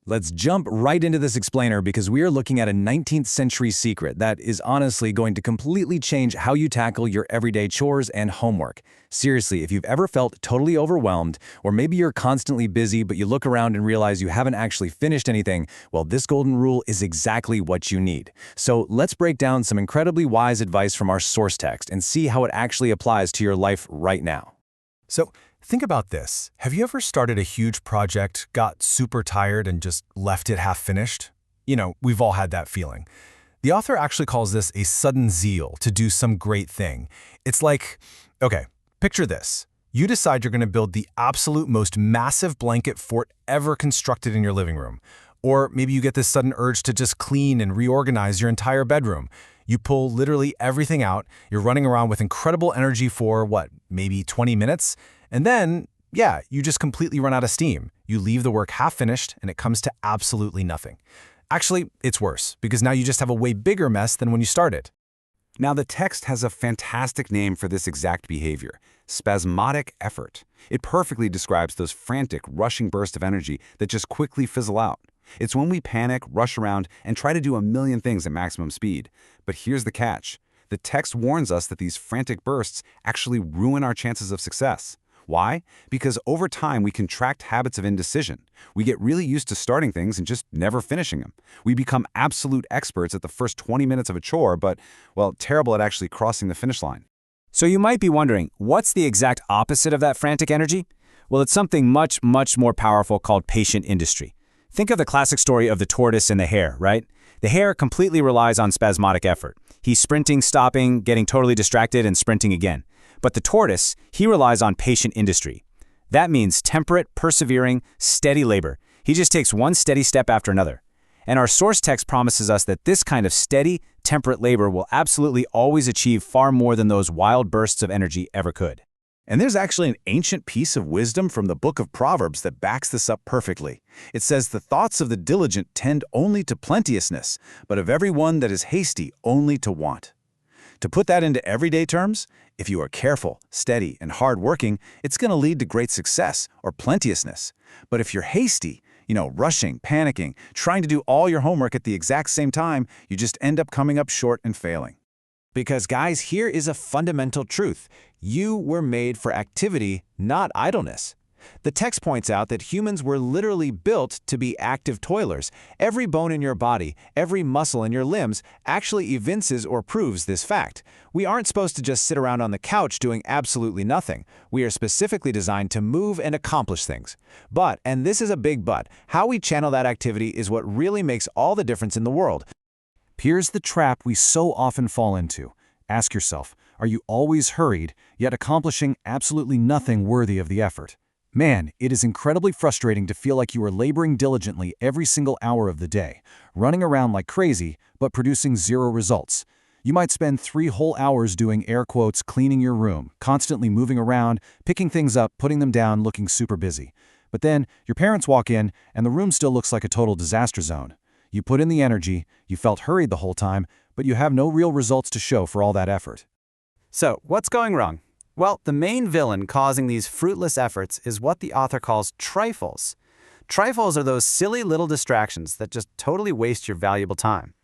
Let's jump right into this explainer because we are looking at a 19th century secret that is honestly going to completely change how you tackle your everyday chores and homework. Seriously, if you've ever felt totally overwhelmed, or maybe you're constantly busy but you look around and realize you haven't actually finished anything, well, this golden rule is exactly what you need. So let's break down some incredibly wise advice from our source text and see how it actually applies to your life right now. So, think about this. Have you ever started a huge project, got super tired, and just left it half-finished? We've all had that feeling. The author actually calls this a sudden zeal to do some great thing. It's like, okay, picture this. You decide you're going to build the absolute most massive blanket fort ever constructed in your living room. Or maybe you get this sudden urge to just clean and reorganize your entire bedroom. You pull literally everything out, you're running around with incredible energy for, maybe 20 minutes? And then, you just completely run out of steam. You leave the work half-finished, and it comes to absolutely nothing. Actually, it's worse, because now you just have a way bigger mess than when you started. Now, the text has a fantastic name for this exact behavior: spasmodic effort. It perfectly describes those frantic, rushing bursts of energy that just quickly fizzle out. It's when we panic, rush around, and try to do a million things at maximum speed. But here's the catch. The text warns us that these frantic bursts actually ruin our chances of success. Why? Because over time, we contract habits of indecision. We get really used to starting things and just never finishing them. We become absolute experts at the first 20 minutes of a chore, but, terrible at actually crossing the finish line. So you might be wondering, what's the exact opposite of that frantic energy? Well, it's something much, much more powerful called patient industry. Think of the classic story of the tortoise and the hare, right? The hare completely relies on spasmodic effort. He's sprinting, stopping, getting totally distracted, and sprinting again. But the tortoise, he relies on patient industry. That means temperate, persevering, steady labor. He just takes one steady step after another. And our source text promises us that this kind of steady, temperate labor will absolutely always achieve far more than those wild bursts of energy ever could. And there's actually an ancient piece of wisdom from the book of Proverbs that backs this up perfectly. It says, "The thoughts of the diligent tend only to plenteousness, but of every one that is hasty only to want." To put that into everyday terms, if you are careful, steady, and hardworking, it's going to lead to great success or plenteousness. But if you're hasty, rushing, panicking, trying to do all your homework at the exact same time, you just end up coming up short and failing. Because guys, here is a fundamental truth. You were made for activity, not idleness. The text points out that humans were literally built to be active toilers. Every bone in your body, every muscle in your limbs actually evinces or proves this fact. We aren't supposed to just sit around on the couch doing absolutely nothing. We are specifically designed to move and accomplish things. But, and this is a big but, how we channel that activity is what really makes all the difference in the world. Here's the trap we so often fall into. Ask yourself, are you always hurried, yet accomplishing absolutely nothing worthy of the effort? Man, it is incredibly frustrating to feel like you are laboring diligently every single hour of the day, running around like crazy, but producing zero results. You might spend 3 whole hours doing air quotes cleaning your room, constantly moving around, picking things up, putting them down, looking super busy. But then, your parents walk in, and the room still looks like a total disaster zone. You put in the energy, you felt hurried the whole time, but you have no real results to show for all that effort. So, what's going wrong? Well, the main villain causing these fruitless efforts is what the author calls trifles. Trifles are those silly little distractions that just totally waste your valuable time.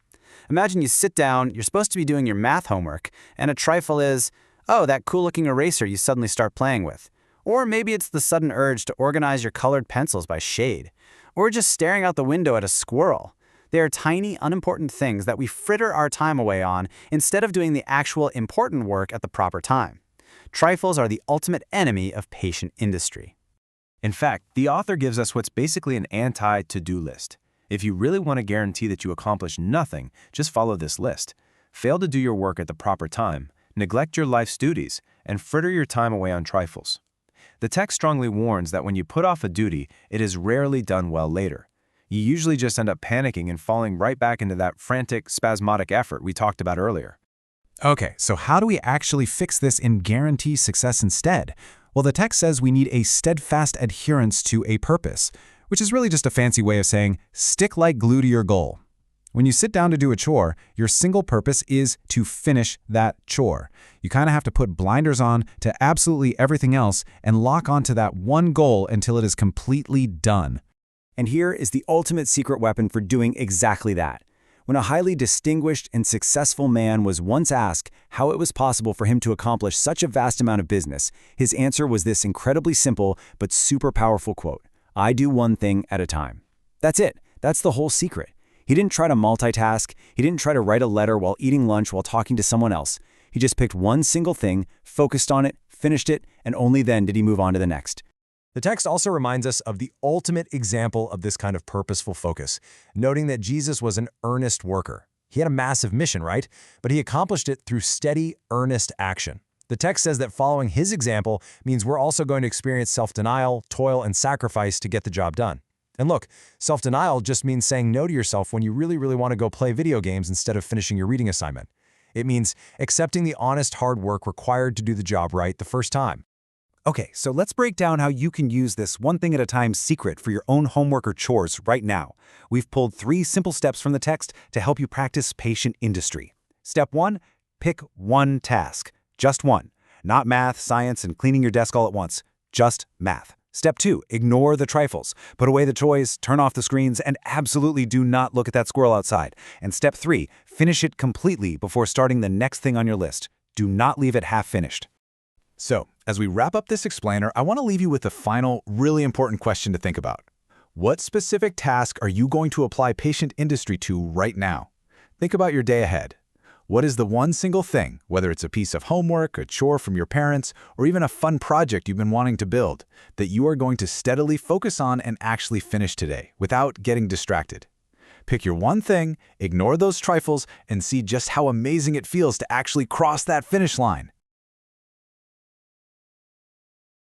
Imagine you sit down, you're supposed to be doing your math homework, and a trifle is, that cool-looking eraser you suddenly start playing with. Or maybe it's the sudden urge to organize your colored pencils by shade. Or just staring out the window at a squirrel. They are tiny, unimportant things that we fritter our time away on instead of doing the actual important work at the proper time. Trifles are the ultimate enemy of patient industry. In fact, the author gives us what's basically an anti-to-do list. If you really want to guarantee that you accomplish nothing, just follow this list. Fail to do your work at the proper time, neglect your life's duties, and fritter your time away on trifles. The text strongly warns that when you put off a duty, it is rarely done well later. You usually just end up panicking and falling right back into that frantic, spasmodic effort we talked about earlier. Okay, so how do we actually fix this and guarantee success instead? Well, the text says we need a steadfast adherence to a purpose, which is really just a fancy way of saying stick like glue to your goal. When you sit down to do a chore, your single purpose is to finish that chore. You kind of have to put blinders on to absolutely everything else and lock onto that one goal until it is completely done. And here is the ultimate secret weapon for doing exactly that. When a highly distinguished and successful man was once asked how it was possible for him to accomplish such a vast amount of business, his answer was this incredibly simple but super powerful quote: "I do one thing at a time." That's it. That's the whole secret. He didn't try to multitask. He didn't try to write a letter while eating lunch while talking to someone else. He just picked one single thing, focused on it, finished it, and only then did he move on to the next. The text also reminds us of the ultimate example of this kind of purposeful focus, noting that Jesus was an earnest worker. He had a massive mission, right? But he accomplished it through steady, earnest action. The text says that following his example means we're also going to experience self-denial, toil, and sacrifice to get the job done. And look, self-denial just means saying no to yourself when you really want to go play video games instead of finishing your reading assignment. It means accepting the honest hard work required to do the job right the first time. Okay, so let's break down how you can use this one thing at a time secret for your own homework or chores right now. We've pulled 3 simple steps from the text to help you practice patient industry. Step 1, pick one task. Just one. Not math, science, and cleaning your desk all at once. Just math. Step 2, ignore the trifles. Put away the toys, turn off the screens, and absolutely do not look at that squirrel outside. And step 3, finish it completely before starting the next thing on your list. Do not leave it half finished. So, as we wrap up this explainer, I want to leave you with a final, really important question to think about. What specific task are you going to apply patient industry to right now? Think about your day ahead. What is the one single thing, whether it's a piece of homework, a chore from your parents, or even a fun project you've been wanting to build, that you are going to steadily focus on and actually finish today without getting distracted? Pick your one thing, ignore those trifles, and see just how amazing it feels to actually cross that finish line.